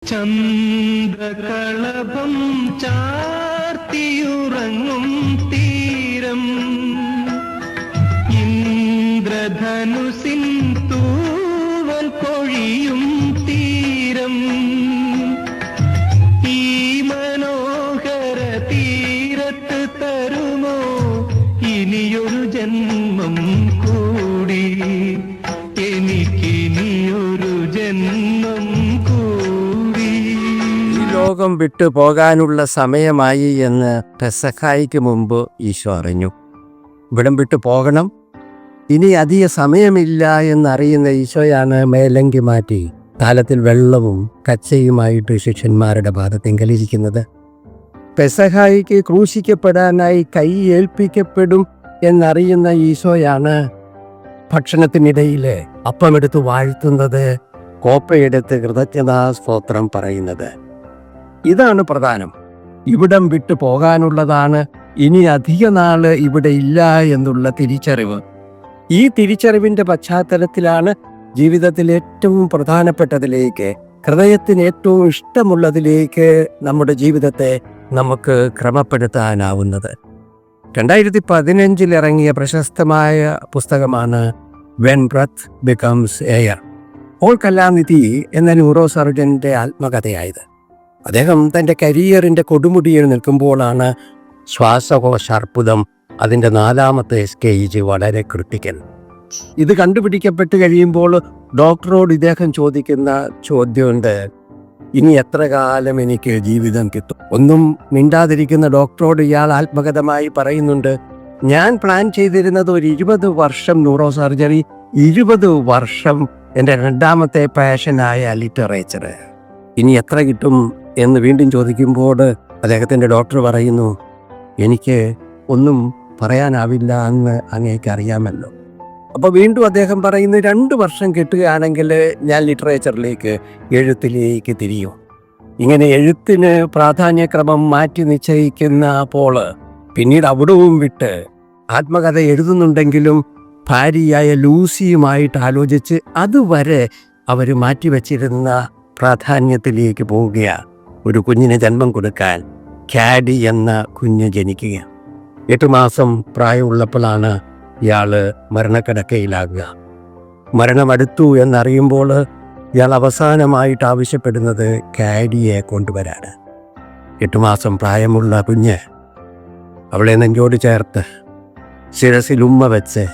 ചന്ദ്രകളഭം ചാർത്തിയുറങ്ങും തീരം ഇന്ദ്രധനുസിൻ തൂവൽ പൊഴിയും തീരം ഈ മനോഹര തീരത്ത് തരുമോ ഇനിയൊരു ജന്മം കൂടി എനിക്കിനിയൊരു ജന്മം കൂടി. ലോകം വിട്ടു പോകാനുള്ള സമയമായി എന്ന് പെസഹായ്ക്ക് മുമ്പ് ഈശോ അറിഞ്ഞു. ഇവിടം വിട്ടു പോകണം, ഇനി അധിക സമയമില്ല എന്നറിയുന്ന ഈശോയാണ് മേലങ്കി മാറ്റി താലത്തിൽ വെള്ളവും കച്ചയുമായിട്ട് ശിഷ്യന്മാരുടെ പാദത്തിങ്കലിരിക്കുന്നത്. പെസഹായിക്ക് ക്രൂശിക്കപ്പെടാനായി കൈ ഏൽപ്പിക്കപ്പെടും എന്നറിയുന്ന ഈശോയാണ് ഭക്ഷണത്തിനിടയിൽ അപ്പമെടുത്ത് വാഴ്ത്തുന്നത്, കോപ്പയെടുത്ത് കൃതജ്ഞതാ സ്തോത്രം പറയുന്നത്. ഇതാണ് പ്രധാനം. ഇവിടം വിട്ടു പോകാനുള്ളതാണ്, ഇനി അധിക നാള് ഇവിടെ ഇല്ല എന്നുള്ള തിരിച്ചറിവ്. ഈ തിരിച്ചറിവിൻ്റെ പശ്ചാത്തലത്തിലാണ് ജീവിതത്തിൽ ഏറ്റവും പ്രധാനപ്പെട്ടതിലേക്ക്, ഹൃദയത്തിന് ഏറ്റവും ഇഷ്ടമുള്ളതിലേക്ക് നമ്മുടെ ജീവിതത്തെ നമുക്ക് ക്രമപ്പെടുത്താനാവുന്നത്. 2015 ഇറങ്ങിയ പ്രശസ്തമായ പുസ്തകമാണ് when breath becomes air. Paul Kalanithi എന്ന ന്യൂറോ സർജൻ്റെ ആത്മകഥയായത്. അദ്ദേഹം തൻ്റെ കരിയറിൻ്റെ കൊടുമുടിയിൽ നിൽക്കുമ്പോഴാണ് ശ്വാസകോശാർബുദം അതിൻ്റെ 4ാമത്തെ സ്റ്റേജ് വളരെ ക്രിട്ടിക്കൽ. ഇത് കണ്ടുപിടിക്കപ്പെട്ട് കഴിയുമ്പോൾ ഡോക്ടറോട് ഇദ്ദേഹം ചോദിക്കുന്ന ചോദ്യമുണ്ട്, ഇനി എത്ര കാലം എനിക്ക് ജീവിതം കിട്ടും? ഒന്നും മിണ്ടാതിരിക്കുന്ന ഡോക്ടറോട് ഇയാൾ ആത്മകഥമായി പറയുന്നുണ്ട്, ഞാൻ പ്ലാൻ ചെയ്തിരുന്നത് ഒരു 20 വർഷം ന്യൂറോ സർജറി, 20 വർഷം എൻ്റെ 2ാമത്തെ പാഷനായ ലിറ്ററേച്ചർ. ഇനി എത്ര കിട്ടും എന്ന് വീണ്ടും ചോദിക്കുമ്പോൾ അദ്ദേഹത്തിൻ്റെ ഡോക്ടർ പറയുന്നു, എനിക്ക് ഒന്നും പറയാനാവില്ല എന്ന് അങ്ങേക്ക് അറിയാമല്ലോ. അപ്പോൾ വീണ്ടും അദ്ദേഹം പറയുന്നു, 2 വർഷം കിട്ടുകയാണെങ്കിൽ ഞാൻ ലിറ്ററേച്ചറിലേക്ക്, എഴുത്തിലേക്ക് തിരിയും. ഇങ്ങനെ എഴുത്തിന് പ്രാധാന്യക്രമം മാറ്റി നിശ്ചയിക്കുന്ന പോള് പിന്നീട് അവിടവും വിട്ട് ആത്മകഥ എഴുതുന്നുണ്ടെങ്കിലും ഭാര്യയായ ലൂസിയുമായിട്ട് ആലോചിച്ച് അതുവരെ അവർ മാറ്റിവെച്ചിരുന്ന പ്രാധാന്യത്തിലേക്ക് പോവുകയാണ്. ഒരു കുഞ്ഞിന് ജന്മം കൊടുക്കാൻ കാഡി എന്ന കുഞ്ഞ് ജനിക്കുക. 8 മാസം പ്രായമുള്ളപ്പോഴാണ് ഇയാൾ മരണക്കിടക്കയിലാകുക. മരണമടുത്തു എന്നറിയുമ്പോൾ ഇയാൾ അവസാനമായിട്ട് ആവശ്യപ്പെടുന്നത് കാഡിയെ കൊണ്ടുവരാണ്. 8 മാസം പ്രായമുള്ള കുഞ്ഞ് അവളെ നെഞ്ചോട് ചേർത്ത് ശിരസിൽ ഉമ്മ വെച്ച്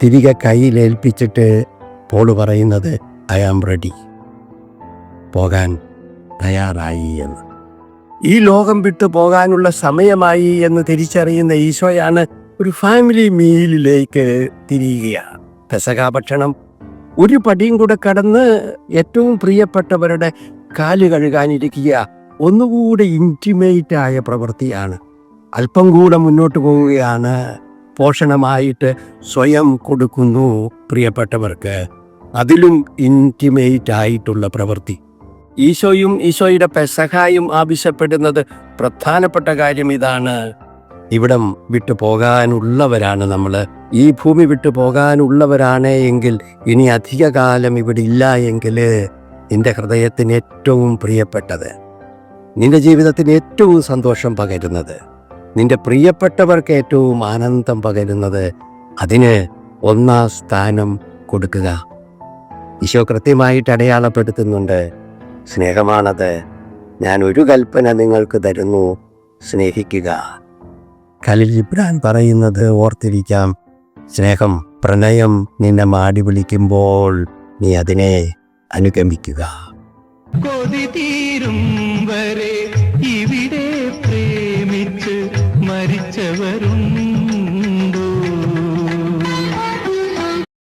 തിരികെ കയ്യിലേൽപ്പിച്ചിട്ട് പോള് പറയുന്നത്, ഐ ആം റെഡി, പോകാൻ തയ്യാറായി എന്ന്. ഈ ലോകം വിട്ടു പോകാനുള്ള സമയമായി എന്ന് തിരിച്ചറിയുന്ന ഈശോയാണ് ഒരു ഫാമിലി മീലിലേക്ക് തിരിയുകയാണ്. പെസഹാ ഭക്ഷണം ഒരു പടിയും കൂടെ കടന്ന് ഏറ്റവും പ്രിയപ്പെട്ടവരുടെ കാല് കഴുകാനിരിക്കുക ഒന്നുകൂടെ ഇൻറ്റിമേറ്റ് ആയ പ്രവൃത്തിയാണ്. അല്പം കൂടെ മുന്നോട്ട് പോവുകയാണ്, പോഷണമായിട്ട് സ്വയം കൊടുക്കുന്നു പ്രിയപ്പെട്ടവർക്ക്, അതിലും ഇൻറ്റിമേറ്റ് ആയിട്ടുള്ള പ്രവൃത്തി. ഈശോയും ഈശോയുടെ പെസഹായും ആവശ്യപ്പെടുന്നത് പ്രധാനപ്പെട്ട കാര്യം ഇതാണ്. ഇവിടം വിട്ടു പോകാനുള്ളവരാണ് നമ്മൾ, ഈ ഭൂമി വിട്ടു പോകാനുള്ളവരാണ് എങ്കിൽ, ഇനി അധിക കാലം ഇവിടെ ഇല്ല എങ്കിൽ നിന്റെ ഹൃദയത്തിന് ഏറ്റവും പ്രിയപ്പെട്ടത്, നിന്റെ ജീവിതത്തിന് ഏറ്റവും സന്തോഷം പകരുന്നത്, നിന്റെ പ്രിയപ്പെട്ടവർക്ക് ഏറ്റവും ആനന്ദം പകരുന്നത്, അതിന് 1ാം സ്ഥാനം കൊടുക്കുക. ഈശോ കൃത്യമായിട്ട് അടയാളപ്പെടുത്തുന്നുണ്ട്, സ്നേഹമാണത്, ഞാൻ ഒരു കൽപ്പന നിങ്ങൾക്ക് തരുന്നു, സ്നേഹിക്കുക. ഖലീൽ ജിബ്രാൻ പറയുന്നത് ഓർത്തിരിക്കാം, സ്നേഹം പ്രണയം നിന്നെ മാടി വിളിക്കുമ്പോൾ നീ അതിനെ അനുഗമിക്കുക. കൊതി തീരും വരെ